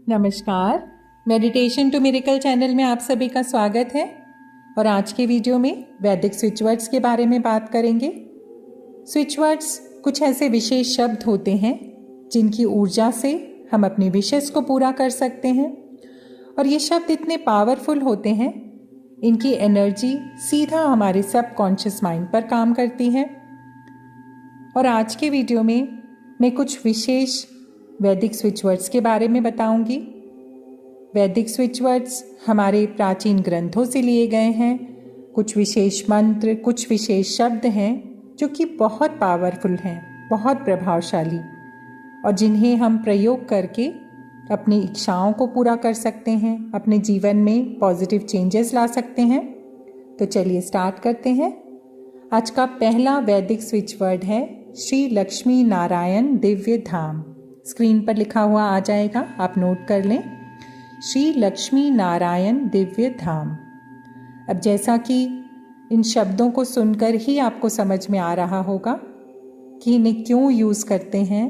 नमस्कार। Meditation to miracle channel में आप सभी का स्वागत है। और आज के वीडियो में वैदिक स्विच वर्ड्स के बारे में बात करेंगे। स्विच वर्ड्स कुछ ऐसे विशेष शब्द होते हैं जिनकी ऊर्जा से हम अपने विशेष को पूरा कर सकते हैं। और ये शब्द इतने पावरफुल होते हैं, इनकी एनर्जी सीधा हमारे सबकॉन्शियस माइंड पर काम करती है। और आज के वीडियो में मैं कुछ विशेष वैदिक स्विच वर्ड्स के बारे में बताऊंगी। वैदिक स्विच वर्ड्स हमारे प्राचीन ग्रंथों से लिए गए हैं। कुछ विशेष मंत्र, कुछ विशेष शब्द हैं जो कि बहुत पावरफुल हैं, बहुत प्रभावशाली, और जिन्हें हम प्रयोग करके अपनी इच्छाओं को पूरा कर सकते हैं, अपने जीवन में पॉजिटिव चेंजेस ला सकते हैं। तो चलिए स्टार्ट करते हैं। आज का पहला वैदिक स्विच वर्ड है श्री लक्ष्मी नारायण दिव्य धाम। स्क्रीन पर लिखा हुआ आ जाएगा, आप नोट कर लें। श्री लक्ष्मी नारायण दिव्य धाम। अब जैसा कि इन शब्दों को सुनकर ही आपको समझ में आ रहा होगा कि इन्हें क्यों यूज़ करते हैं,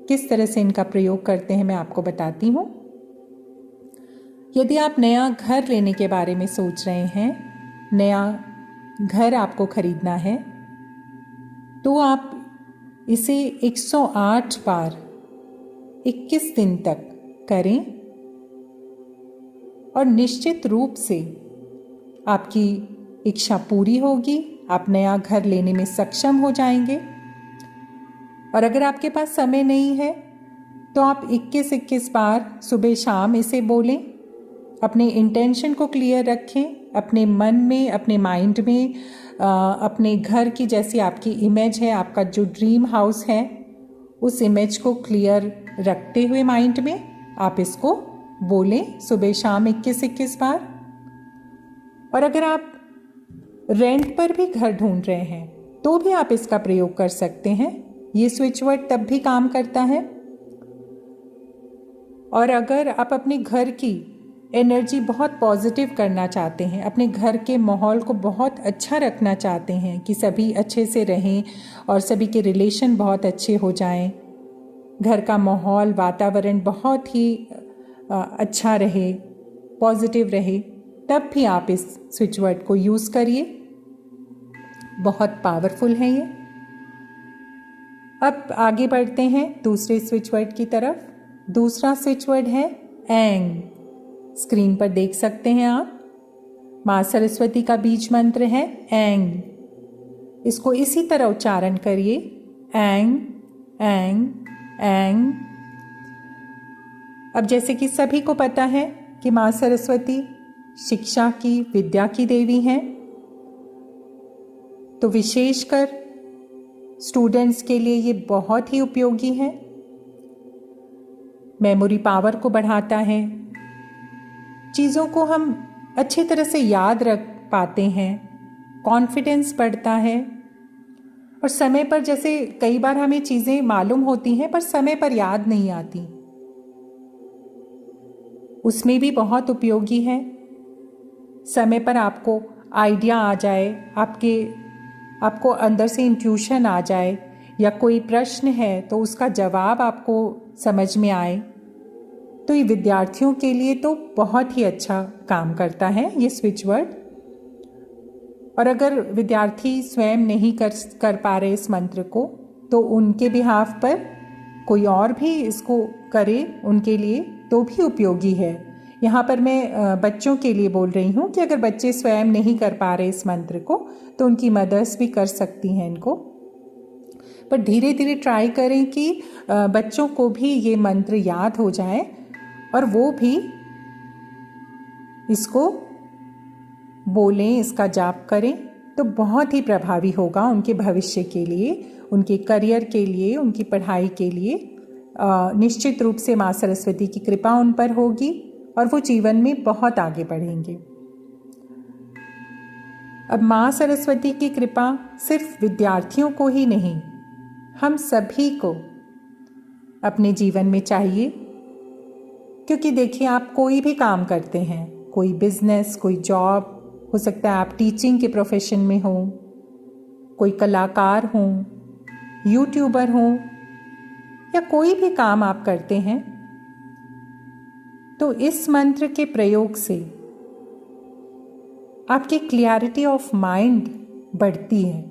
किस तरह से इनका प्रयोग करते हैं, मैं आपको बताती हूँ। यदि आप नया घर लेने के बारे में सोच रहे हैं, नया घर आपको खरीदना है, तो आप इसे 108 बार 21 दिन तक करें और निश्चित रूप से आपकी इच्छा पूरी होगी। आप नया घर लेने में सक्षम हो जाएंगे। और अगर आपके पास समय नहीं है तो आप 21 बार सुबह शाम इसे बोलें। अपने इंटेंशन को क्लियर रखें, अपने मन में, अपने माइंड में, अपने घर की जैसी आपकी इमेज है, आपका जो ड्रीम हाउस है, उस इमेज को क्लियर रखते हुए माइंड में आप इसको बोलें सुबह शाम 21 बार। और अगर आप रेंट पर भी घर ढूंढ रहे हैं तो भी आप इसका प्रयोग कर सकते हैं। ये स्विच वर्ड तब भी काम करता है। और अगर आप अपने घर की एनर्जी बहुत पॉजिटिव करना चाहते हैं, अपने घर के माहौल को बहुत अच्छा रखना चाहते हैं कि सभी अच्छे से रहें और सभी के रिलेशन बहुत अच्छे हो जाएं, घर का माहौल, वातावरण बहुत ही अच्छा रहे, पॉजिटिव रहे, तब भी आप इस स्विच वर्ड को यूज़ करिए। बहुत पावरफुल है ये। अब आगे बढ़ते हैं दूसरे स्विच वर्ड की तरफ। दूसरा स्विच वर्ड है एंग। स्क्रीन पर देख सकते हैं आप। माँ सरस्वती का बीज मंत्र है एंग। इसको इसी तरह उच्चारण करिए, एंग एंग एंग। अब जैसे कि सभी को पता है कि माँ सरस्वती शिक्षा की, विद्या की देवी हैं, तो विशेषकर स्टूडेंट्स के लिए ये बहुत ही उपयोगी है। मेमोरी पावर को बढ़ाता है, चीज़ों को हम अच्छी तरह से याद रख पाते हैं, कॉन्फिडेंस बढ़ता है। और समय पर, जैसे कई बार हमें चीज़ें मालूम होती हैं पर समय पर याद नहीं आती, उसमें भी बहुत उपयोगी है। समय पर आपको आइडिया आ जाए, आपको अंदर से इंट्यूशन आ जाए, या कोई प्रश्न है तो उसका जवाब आपको समझ में आए, तो ये विद्यार्थियों के लिए तो बहुत ही अच्छा काम करता है ये स्विच वर्ड। और अगर विद्यार्थी स्वयं नहीं कर पा रहे इस मंत्र को, तो उनके बिहाफ पर कोई और भी इसको करे उनके लिए, तो भी उपयोगी है। यहाँ पर मैं बच्चों के लिए बोल रही हूँ कि अगर बच्चे स्वयं नहीं कर पा रहे इस मंत्र को, तो उनकी मदर्स भी कर सकती हैं इनको। पर धीरे धीरे ट्राई करें कि बच्चों को भी ये मंत्र याद हो जाए और वो भी इसको बोलें, इसका जाप करें, तो बहुत ही प्रभावी होगा उनके भविष्य के लिए, उनके करियर के लिए, उनकी पढ़ाई के लिए। निश्चित रूप से माँ सरस्वती की कृपा उन पर होगी और वो जीवन में बहुत आगे बढ़ेंगे। अब माँ सरस्वती की कृपा सिर्फ विद्यार्थियों को ही नहीं, हम सभी को अपने जीवन में चाहिए। क्योंकि देखिए, आप कोई भी काम करते हैं, कोई बिजनेस, कोई जॉब, हो सकता है आप टीचिंग के प्रोफेशन में हो, कोई कलाकार हो, यूट्यूबर हो, या कोई भी काम आप करते हैं, तो इस मंत्र के प्रयोग से आपकी क्लैरिटी ऑफ माइंड बढ़ती है,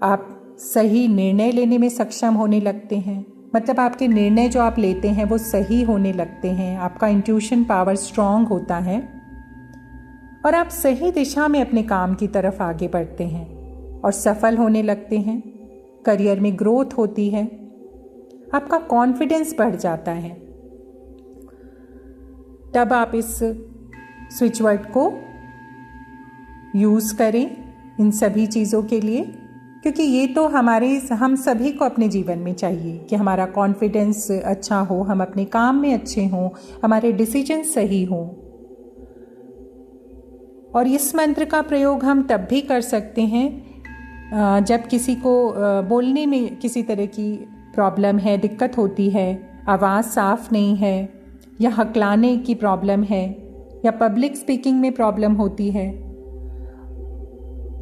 आप सही निर्णय लेने में सक्षम होने लगते हैं। मतलब आपके निर्णय जो आप लेते हैं वो सही होने लगते हैं, आपका इंट्यूशन पावर स्ट्रांग होता है और आप सही दिशा में अपने काम की तरफ आगे बढ़ते हैं और सफल होने लगते हैं। करियर में ग्रोथ होती है, आपका कॉन्फिडेंस बढ़ जाता है। तब आप इस स्विच वर्ड को यूज़ करें इन सभी चीज़ों के लिए, क्योंकि ये तो हम सभी को अपने जीवन में चाहिए कि हमारा कॉन्फिडेंस अच्छा हो, हम अपने काम में अच्छे हों, हमारे डिसीजन सही हों। और इस मंत्र का प्रयोग हम तब भी कर सकते हैं जब किसी को बोलने में किसी तरह की प्रॉब्लम है, दिक्कत होती है, आवाज़ साफ नहीं है, या हकलाने की प्रॉब्लम है, या पब्लिक स्पीकिंग में प्रॉब्लम होती है,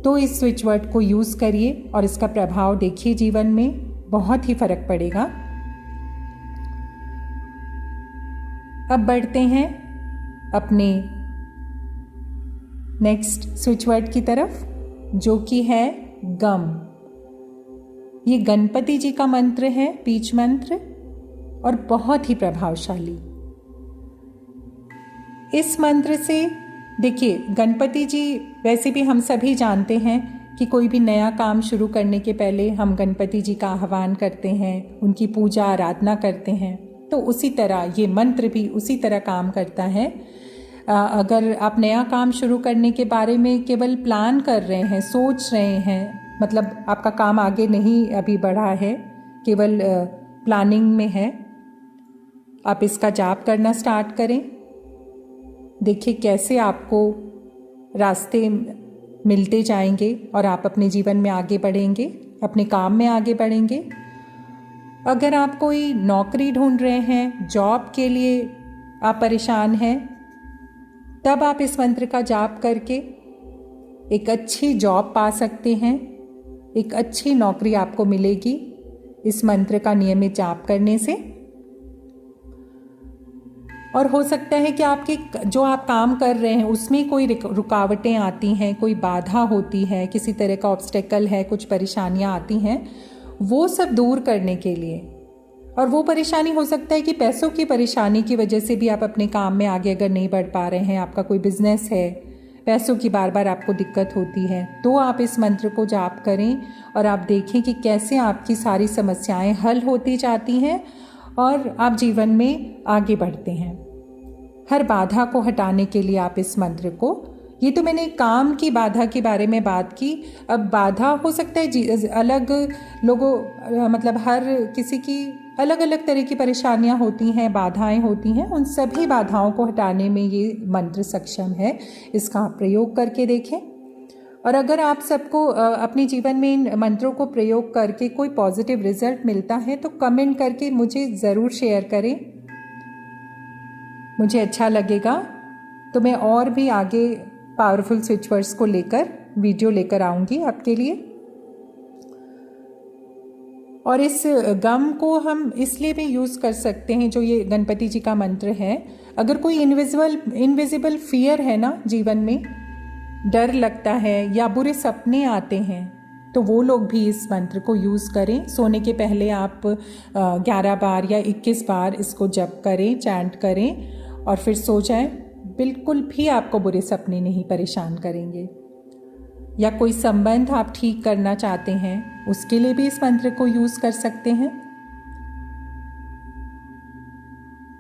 तो इस स्विच वर्ड को यूज़ करिए और इसका प्रभाव देखिए, जीवन में बहुत ही फर्क पड़ेगा। अब बढ़ते हैं अपने नेक्स्ट स्विच वर्ड की तरफ, जो कि है गम। ये गणपति जी का मंत्र है, बीज मंत्र, और बहुत ही प्रभावशाली। इस मंत्र से देखिए, गणपति जी वैसे भी हम सभी जानते हैं कि कोई भी नया काम शुरू करने के पहले हम गणपति जी का आह्वान करते हैं, उनकी पूजा आराधना करते हैं। तो उसी तरह ये मंत्र भी उसी तरह काम करता है। अगर आप नया काम शुरू करने के बारे में केवल प्लान कर रहे हैं, सोच रहे हैं, मतलब आपका काम आगे नहीं अभी बढ़ा है, केवल प्लानिंग में है, आप इसका जाप करना स्टार्ट करें। देखिए कैसे आपको रास्ते मिलते जाएंगे और आप अपने जीवन में आगे बढ़ेंगे, अपने काम में आगे बढ़ेंगे। अगर आप कोई नौकरी ढूंढ रहे हैं, जॉब के लिए आप परेशान हैं, तब आप इस मंत्र का जाप करके एक अच्छी जॉब पा सकते हैं, एक अच्छी नौकरी आपको मिलेगी इस मंत्र का नियमित जाप करने से। और हो सकता है कि आपके जो आप काम कर रहे हैं उसमें कोई रुकावटें आती हैं, कोई बाधा होती है, किसी तरह का ऑब्स्टेकल है, कुछ परेशानियां आती हैं, वो सब दूर करने के लिए। और वो परेशानी हो सकता है कि पैसों की परेशानी की वजह से भी आप अपने काम में आगे अगर नहीं बढ़ पा रहे हैं, आपका कोई बिजनेस है, पैसों की बार बार आपको दिक्कत होती है, तो आप इस मंत्र को जाप करें और आप देखें कि कैसे आपकी सारी समस्याएं हल होती जाती हैं और आप जीवन में आगे बढ़ते हैं। हर बाधा को हटाने के लिए आप इस मंत्र को, ये तो मैंने काम की बाधा के बारे में बात की। अब बाधा हो सकता है अलग लोगों, मतलब हर किसी की अलग अलग तरह की परेशानियां होती हैं, बाधाएं होती हैं, उन सभी बाधाओं को हटाने में ये मंत्र सक्षम है। इसका आप प्रयोग करके देखें। और अगर आप सबको अपने जीवन में इन मंत्रों को प्रयोग करके कोई पॉजिटिव रिजल्ट मिलता है तो कमेंट करके मुझे ज़रूर शेयर करें, मुझे अच्छा लगेगा। तो मैं और भी आगे पावरफुल स्विच वर्ड्स को लेकर वीडियो लेकर आऊँगी आपके लिए। और इस गम को हम इसलिए भी यूज़ कर सकते हैं, जो ये गणपति जी का मंत्र है, अगर कोई इनविजिबल फियर है ना जीवन में, डर लगता है या बुरे सपने आते हैं, तो वो लोग भी इस मंत्र को यूज़ करें। सोने के पहले आप 11 बार या 21 बार इसको जप करें, चैंट करें और फिर सो जाएं। बिल्कुल भी आपको बुरे सपने नहीं परेशान करेंगे। या कोई संबंध आप ठीक करना चाहते हैं, उसके लिए भी इस मंत्र को यूज़ कर सकते हैं।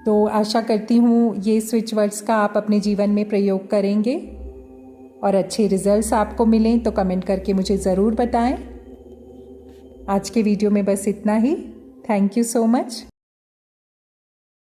तो आशा करती हूँ ये स्विच वर्ड्स का आप अपने जीवन में प्रयोग करेंगे और अच्छे रिजल्ट्स आपको मिलें तो कमेंट करके मुझे ज़रूर बताएं। आज के वीडियो में बस इतना ही। Thank you so much.